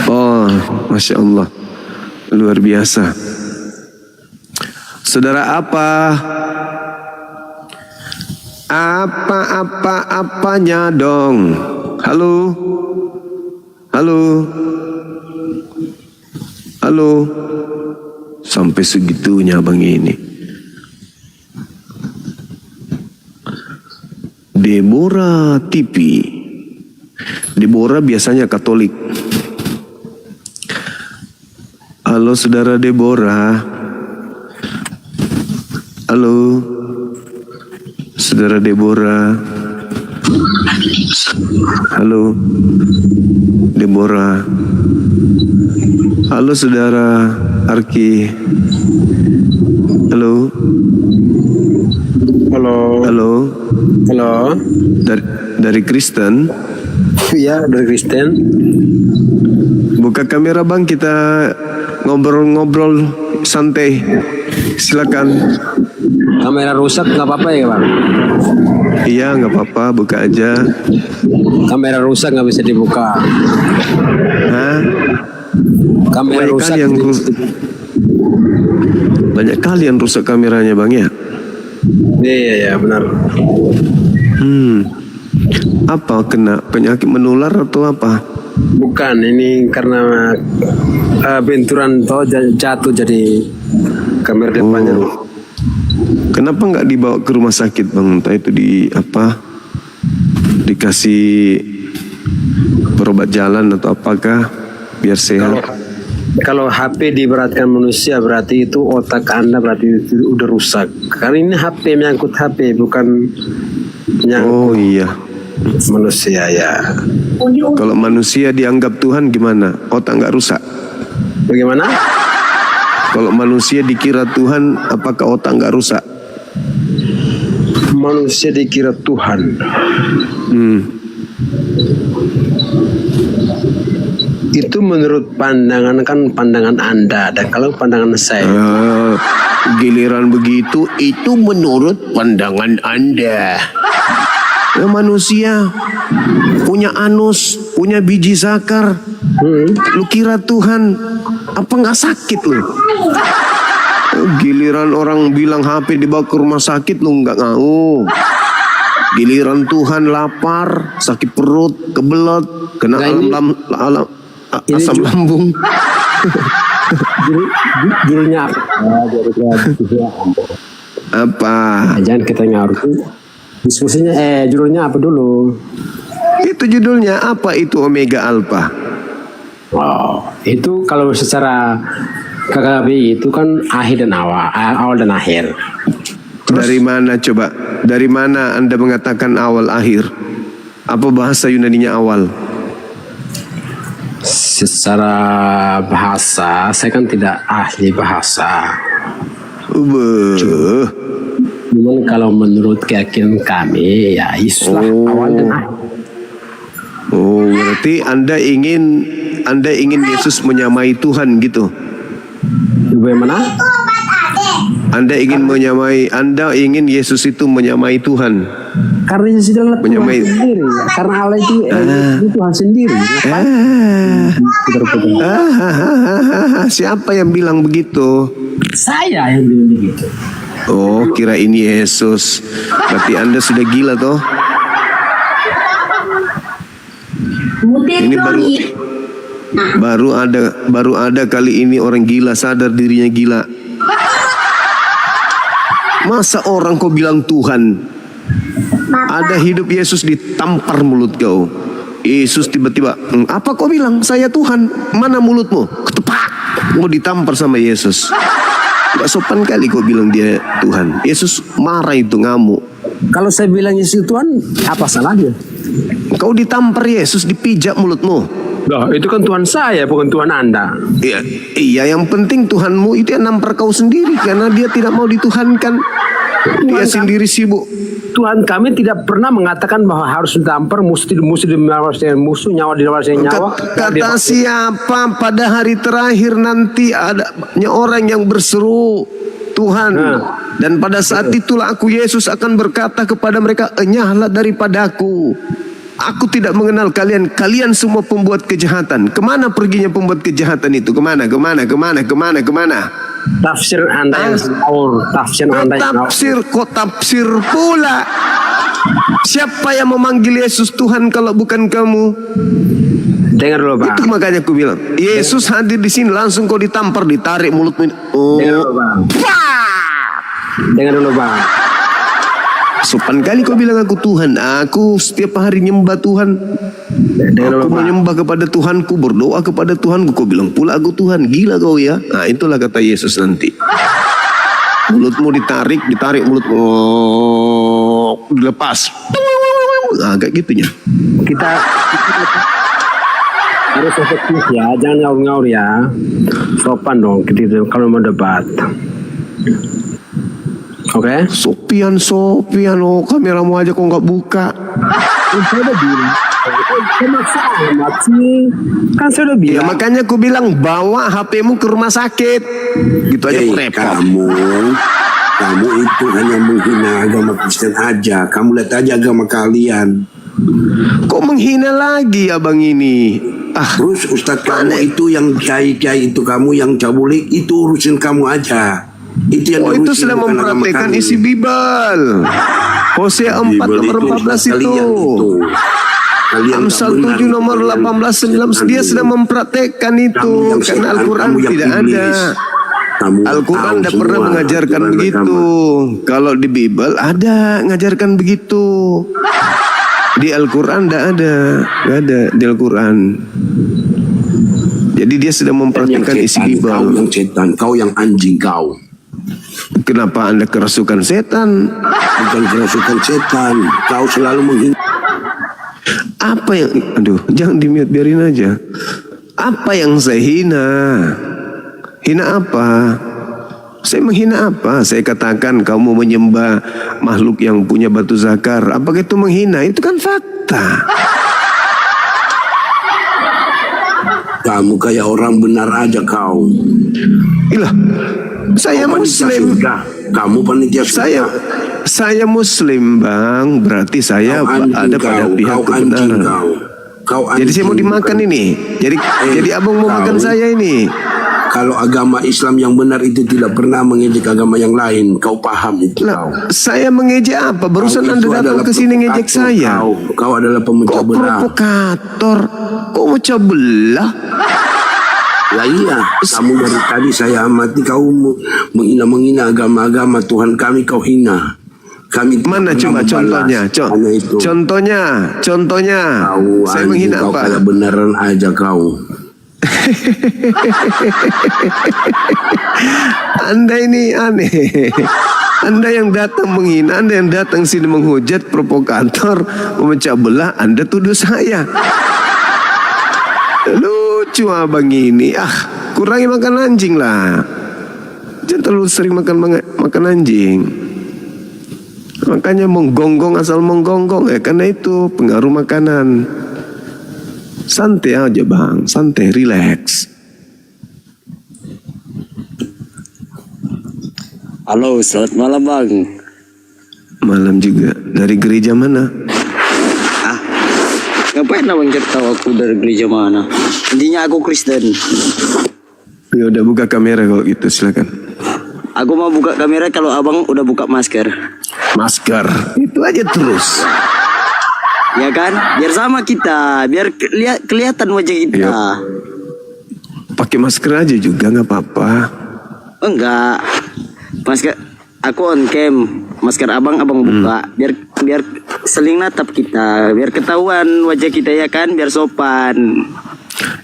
Oh, Masya Allah. Luar biasa. Saudara apa? Apanya dong? Halo? Halo? Halo? Sampai segitunya Bang ini. Deborah TV. Deborah biasanya Katolik. Halo Saudara Deborah. Halo Saudara Deborah. Halo Deborah. Halo Saudara Arki. Halo. Halo. Halo. Halo. Dari Kristen. Iya, dari Kristen. Buka kamera Bang, kita ngobrol-ngobrol santai. Silakan. Kamera rusak nggak apa-apa ya Bang? Iya, nggak apa-apa, buka aja. Kamera rusak nggak bisa dibuka. Hah? Kamera rusak yang banyak kali yang rusak kameranya Bang ya? Iya benar. Apa, kena penyakit menular atau apa? Bukan, ini karena benturan toh jatuh jadi kamera depannya. Kenapa nggak dibawa ke rumah sakit Bang? Entah itu dikasih berobat jalan atau apakah biar sehat? Kalau HP diberatkan manusia berarti itu otak Anda berarti itu udah rusak. Karena ini HP menyangkut HP bukan menyangkut manusia ya. Kalau manusia dianggap Tuhan gimana? Otak nggak rusak? Bagaimana? Kalau manusia dikira Tuhan, apakah otak nggak rusak? Manusia dikira Tuhan. Itu menurut pandangan Anda, dan kalau pandangan saya giliran begitu itu menurut pandangan Anda. Ya, manusia punya anus, punya biji zakar. Lu kira Tuhan apa nggak sakit lu? Giliran orang bilang HP dibawa ke rumah sakit lu nggak mau. Giliran Tuhan lapar, sakit perut, kebelet, kena asam lambung. Judulnya apa? Jangan kita ngaruh. Diskusinya judulnya apa dulu? Itu judulnya apa itu Omega Alpha? Oh, itu kalau secara KKB itu kan akhir dan awal dan akhir. Dari mana coba? Dari mana Anda mengatakan awal akhir? Apa bahasa Yunaninya awal? Secara bahasa, saya kan tidak ahli bahasa. Cuman kalau menurut keyakinan kami, ya Yesuslah awal dan akhir. Oh, berarti Anda ingin Yesus menyamai Tuhan gitu? Bagaimana? Anda ingin Yesus itu menyamai Tuhan. Karena Yesus adalah Tuhan sendiri. Karena Allah itu Tuhan sendiri. Siapa yang bilang begitu? Saya yang bilang begitu. Oh, kira ini Yesus. Berarti Anda sudah gila toh? Ini baru ada kali ini orang gila sadar dirinya gila. Masa orang kau bilang Tuhan? Ada hidup Yesus ditampar mulut kau. Yesus tiba-tiba, apa kau bilang? Saya Tuhan. Mana mulutmu? Ketepak. Mau ditampar sama Yesus. Gak sopan kali kau bilang dia Tuhan. Yesus marah itu, ngamuk. Kalau saya bilang Yesus Tuhan, apa salahnya? Kau ditampar Yesus, dipijak mulutmu. Loh, itu kan Tuhan saya, bukan Tuhan Anda. Iya, yang penting Tuhanmu itu yang nampar kau sendiri, karena dia tidak mau dituhankan. Dia sendiri sibuk. Tuhan kami tidak pernah mengatakan bahwa harus ditampar, musuh nyawa di luar nyawa. Kata siapa pada hari terakhir nanti ada orang yang berseru Tuhan, dan pada saat itulah aku Yesus akan berkata kepada mereka, enyahlah daripadaku. Aku tidak mengenal kalian. Kalian semua pembuat kejahatan. Kemana perginya pembuat kejahatan itu? Kemana? Tafsir Anda yang ngawur. Kok tafsir pula? Siapa yang memanggil Yesus Tuhan kalau bukan kamu? Dengar dulu, Bang. Itu makanya aku bilang, Yesus hadir di sini langsung kau ditampar, ditarik mulutmu. Dengar dulu, Bang. Dengar dulu, Bang. Sopan kali kau bilang aku Tuhan. Aku setiap hari nyembah Tuhan. Aku menyembah kepada Tuhanku, berdoa kepada Tuhanku. Kau bilang pula aku Tuhan. Gila kau ya. Nah, itulah kata Yesus nanti. Mulutmu ditarik mulutmu dilepas. Nah, kayak gitunya. Kita harus efektif ya, jangan ngaur-ngaur ya. Sopan dong gitu kalau mau debat. Oke. Sopian, oh kameramu aja kok nggak buka. Saya udah bilang. Kan saya udah bilang. Ya makanya aku bilang bawa HP-mu ke rumah sakit. Gitu aja repot. Kamu itu hanya menghina agama Kristen aja. Kamu lihat aja agama kalian. Kok menghina lagi abang ini? Terus Ustadz kamu itu yang kiai-kiai itu kamu yang cabulik itu urusin kamu aja. Itu yang itu sudah mempraktekkan isi Bible. Hosea 4 nomor 14 itu. Amsal 7 nomor 18 19 dia sudah mempraktekkan itu. Karena Al-Quran tidak ada. Al-Quran tidak pernah mengajarkan begitu. Kalau di Bible ada ngajarkan begitu. Di Al-Quran tidak ada. Tidak ada di Al-Quran. Jadi dia sudah mempraktekkan isi Bible. Kau yang setan, kau yang anjing kau. Kenapa Anda kerasukan setan? Bukan kerasukan setan. Kau selalu menghina. Apa yang... Aduh, jangan di-mute, biarin aja. Apa yang saya hina? Hina apa? Saya menghina apa? Saya katakan kamu menyembah makhluk yang punya batu zakar. Apakah itu menghina? Itu kan fakta. Kamu kayak orang benar aja kau. Ilah, saya Kau panitia Muslim. surga. Kamu panitia surga. Saya Muslim, Bang. Berarti saya ada pada pihak kebenaran. Jadi saya mau dimakan ini. Jadi abang mau makan saya ini. Kalau agama Islam yang benar itu tidak pernah mengejek agama yang lain. Kau paham itu? Saya mengejek apa? Barusan Anda datang ke sini ngejek saya. Kau adalah pemecah belah. Provokator. Kau mecah belah? Ya iya, kamu dari tadi saya amati kau menghina agama-agama Tuhan kami kau hina. Kami mana coba contohnya? Contohnya. Saya menghina kau apa? kayak beneran aja kau. Anda ini aneh. Anda yang datang menghina, Anda yang datang sini menghujat, provokator, memecah belah, Anda tuduh saya. Lucu abang ini. Kurangi makan anjing lah. Jangan terlalu sering makan anjing. Makanya menggonggong asal menggonggong karena itu pengaruh makanan. Santai aja bang, santai, relax. Halo, selamat malam bang. Malam juga. Dari gereja mana? Ngapain abang cari tahu aku dari gereja mana? Intinya aku Kristen. Ya udah buka kamera kalau gitu, silakan. Aku mau buka kamera kalau abang udah buka masker. Masker? Itu aja terus. Ya kan? Biar sama kita, biar kelihatan wajah kita. Pakai masker aja juga nggak apa-apa. Enggak. Masker aku on cam. Masker abang buka. Biar seling natap kita, biar ketahuan wajah kita ya kan, biar sopan.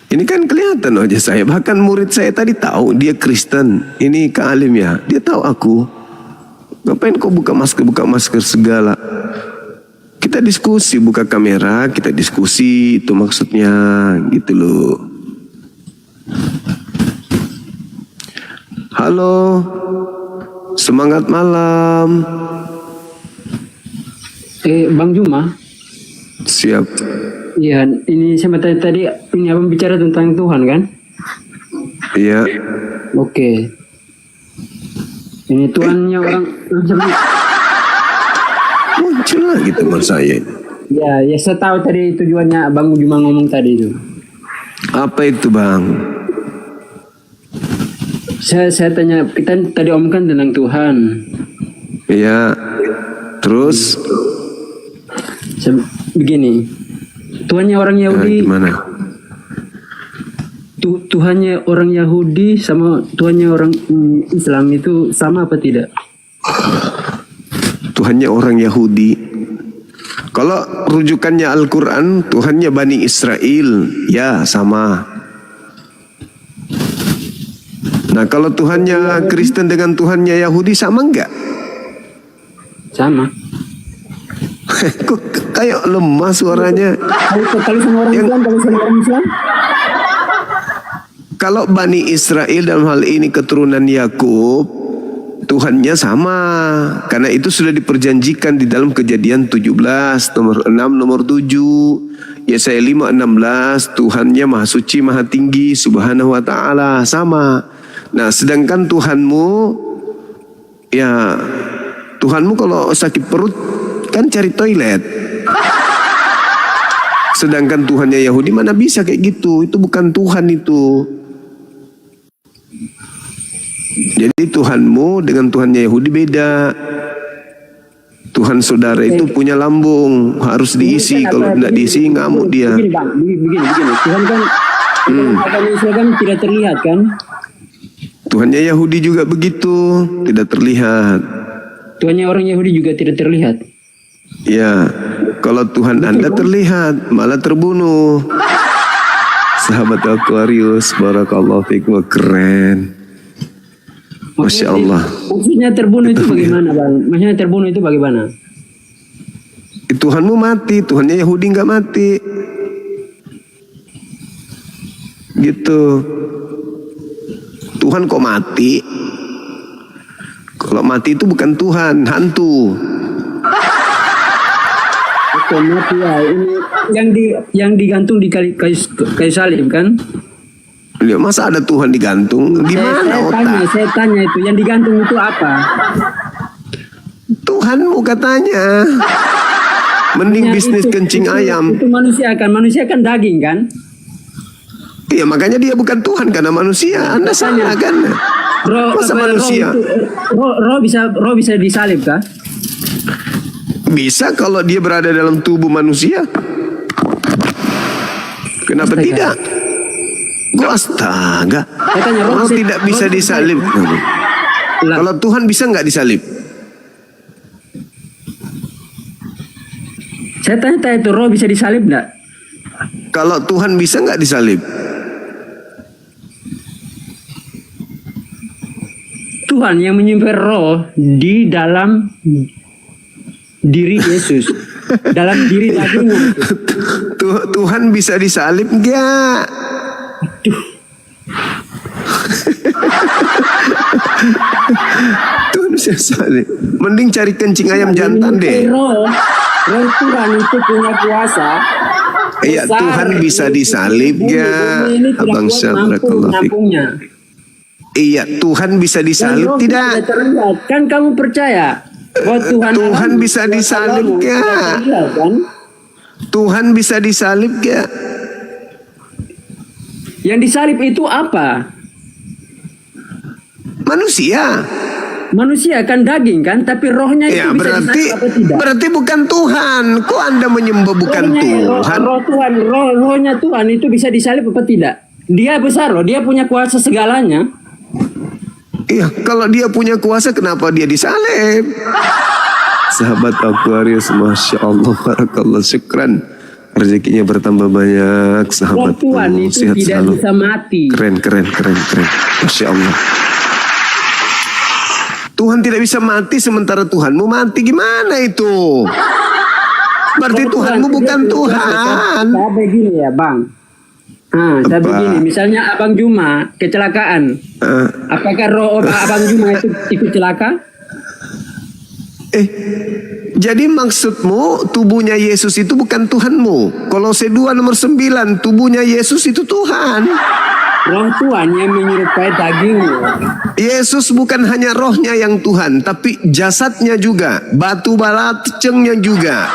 Ini kan kelihatan wajah saya. Bahkan murid saya tadi tahu dia Kristen. Ini Kak Alim ya. Dia tahu aku. Ngapain kau buka masker segala? Kita diskusi, buka kamera, kita diskusi, itu maksudnya gitu loh. Halo, semangat malam. Bang Juma. Siap. Iya, ini saya tadi ini abang bicara tentang Tuhan kan? Iya. Oke. Ini Tuhannya orang muncul lagi teman saya. Ya, saya tahu tadi tujuannya Bang Juma ngomong tadi itu. Apa itu Bang? Saya tanya, kita tadi omongkan tentang Tuhan. Iya. Terus? Begini, Tuhannya orang Yahudi. Gimana? Tuhannya orang Yahudi sama Tuhannya orang Islam itu sama apa tidak? Tuhannya orang Yahudi. Kalau rujukannya Al-Quran, Tuhannya Bani Israel, ya sama. Nah kalau Tuhannya Kristen dengan Tuhannya Yahudi sama enggak? Sama. Kok kayak lemah suaranya? Kalau sama orang Islam, kalau sama orang Islam? Kalau Bani Israel dalam hal ini keturunan Yakub, Tuhannya sama. Karena itu sudah diperjanjikan di dalam Kejadian 17, nomor 6, nomor 7. Yesaya 5, 16, Tuhannya Maha Suci, Maha Tinggi, Subhanahu wa Ta'ala, sama. Nah, sedangkan Tuhanmu, ya, Tuhanmu kalau sakit perut, kan cari toilet. Sedangkan Tuhannya Yahudi mana bisa kayak gitu. Itu bukan Tuhan itu. Jadi Tuhanmu dengan Tuhannya Yahudi beda. Tuhan saudara itu punya lambung, harus diisi. Kalau tidak diisi ngamuk dia. Begini Bang, begini. Tuhan kan agama Islam kan tidak terlihat kan? Tuhannya Yahudi juga begitu, tidak terlihat. Tuhannya orang Yahudi juga tidak terlihat. Ya, kalau Tuhan Anda terlihat, malah terbunuh. Sahabat Aquarius, barakallahu fikum, keren. Masya Allah. Maksudnya terbunuh itu bagaimana Bang? Maksudnya terbunuh itu bagaimana? Tuhanmu mati, Tuhannya Yahudi nggak mati. Gitu. Tuhan kok mati? Kalau mati itu bukan Tuhan, hantu. Oke, mati ya. Ini yang digantung di kayu salib kan? Ya, masa ada Tuhan digantung? Gimana otak? Saya tanya itu, yang digantung itu apa? Tuhanmu katanya. Mending bisnis kencing ayam. Itu manusia kan daging kan? Iya, makanya dia bukan Tuhan karena manusia. Anda salah kan? Masa manusia? Roh bisa disalib kah? Bisa kalau dia berada dalam tubuh manusia. Kenapa tidak? Astaga. Roh tidak bisa disalib. Kalau Tuhan bisa nggak disalib? Saya tanya itu roh bisa disalib nggak? Kalau Tuhan bisa nggak disalib? Tuhan yang menyimpan roh di dalam diri Yesus, dalam diri dagingnya. Tuhan bisa disalib nggak? Tuhan bisa salib. Mending cari kencing ayam jantan deh. Roh Tuhan itu punya kuasa. Iya, Tuhan bisa disalib ya, Abang Syabarakallah. Iya, Tuhan bisa disalib tidak? Kan kamu percaya bahwa Tuhan bisa disalib ya? Tuhan bisa disalib ya? Yang disalib itu apa? Manusia. Manusia kan daging kan, tapi rohnya itu ya, bisa disalib apa tidak? Berarti bukan Tuhan. Kok Anda menyembah bukan Tuhan? Rohnya Tuhan itu bisa disalib apa tidak? Dia besar loh, dia punya kuasa segalanya. Iya, kalau dia punya kuasa kenapa dia disalib? Sahabat Aquarius, Masya Allah, barakallah, syukran. Rezekinya bertambah banyak, sahabat. Tuhan itu sehat tidak selalu. bisa mati. Keren. Masya Allah. Tuhan tidak bisa mati sementara Tuhanmu mati, gimana itu? Berarti Tuhanmu bukan Tuhan. Saya begini ya Bang. Saya begini, misalnya Abang Juma kecelakaan. Apakah roh Abang Juma itu ikut celaka? Jadi maksudmu tubuhnya Yesus itu bukan Tuhanmu. Kolose 2 nomor 9, tubuhnya Yesus itu Tuhan. Roh Tuhan yang menyerupai dagingmu. Yesus bukan hanya rohnya yang Tuhan, tapi jasadnya juga, batu balacengnya juga.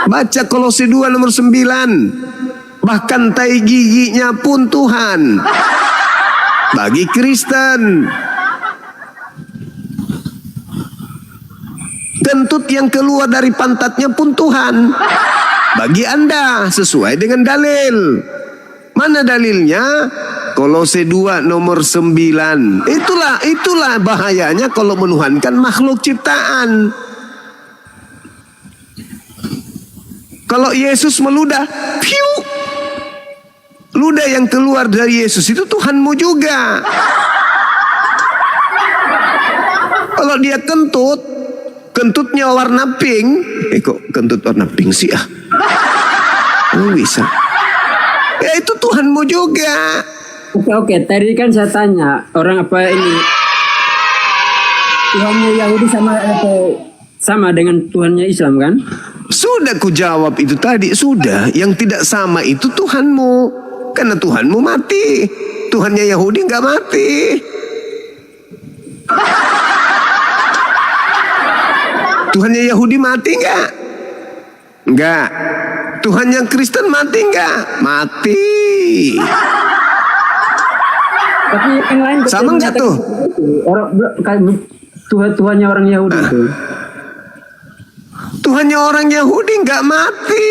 Baca Kolose 2 nomor 9. Bahkan tai giginya pun Tuhan. Bagi Kristen. Kentut yang keluar dari pantatnya pun Tuhan. Bagi Anda sesuai dengan dalil. Mana dalilnya? Kolose 2 nomor 9. Itulah bahayanya kalau menuhankan makhluk ciptaan. Kalau Yesus meludah, piu, ludah yang keluar dari Yesus itu Tuhanmu juga. Kalau dia kentutnya warna pink, kok kentut warna pink sih ah? Bisa. Ya itu Tuhanmu juga. Oke, tadi kan saya tanya orang apa ini Tuhannya Yahudi sama dengan Tuhannya Islam kan? Sudah ku jawab itu tadi, sudah. Yang tidak sama itu Tuhanmu. Karena Tuhanmu mati. Tuhannya Yahudi nggak mati. Tuhannya Yahudi mati nggak? Nggak. Tuhan yang Kristen mati nggak? Mati. Tapi yang lain sama nggak tuh? Tuhannya orang Yahudi itu. Tuhannya orang Yahudi nggak mati.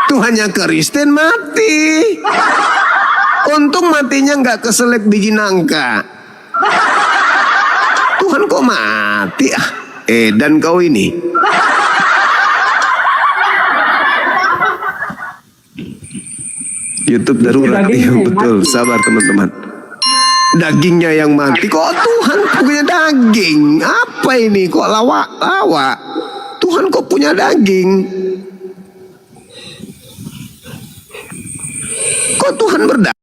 Tuhannya Kristen mati. Untung matinya nggak keselak biji nangka. Tuhan kok mati ah? Dan kau ini. YouTube darurat, iya betul. Sabar teman-teman. Dagingnya yang mati. Kok Tuhan punya daging? Apa ini? Kok lawak? Tuhan kok punya daging? Kok Tuhan berdaging?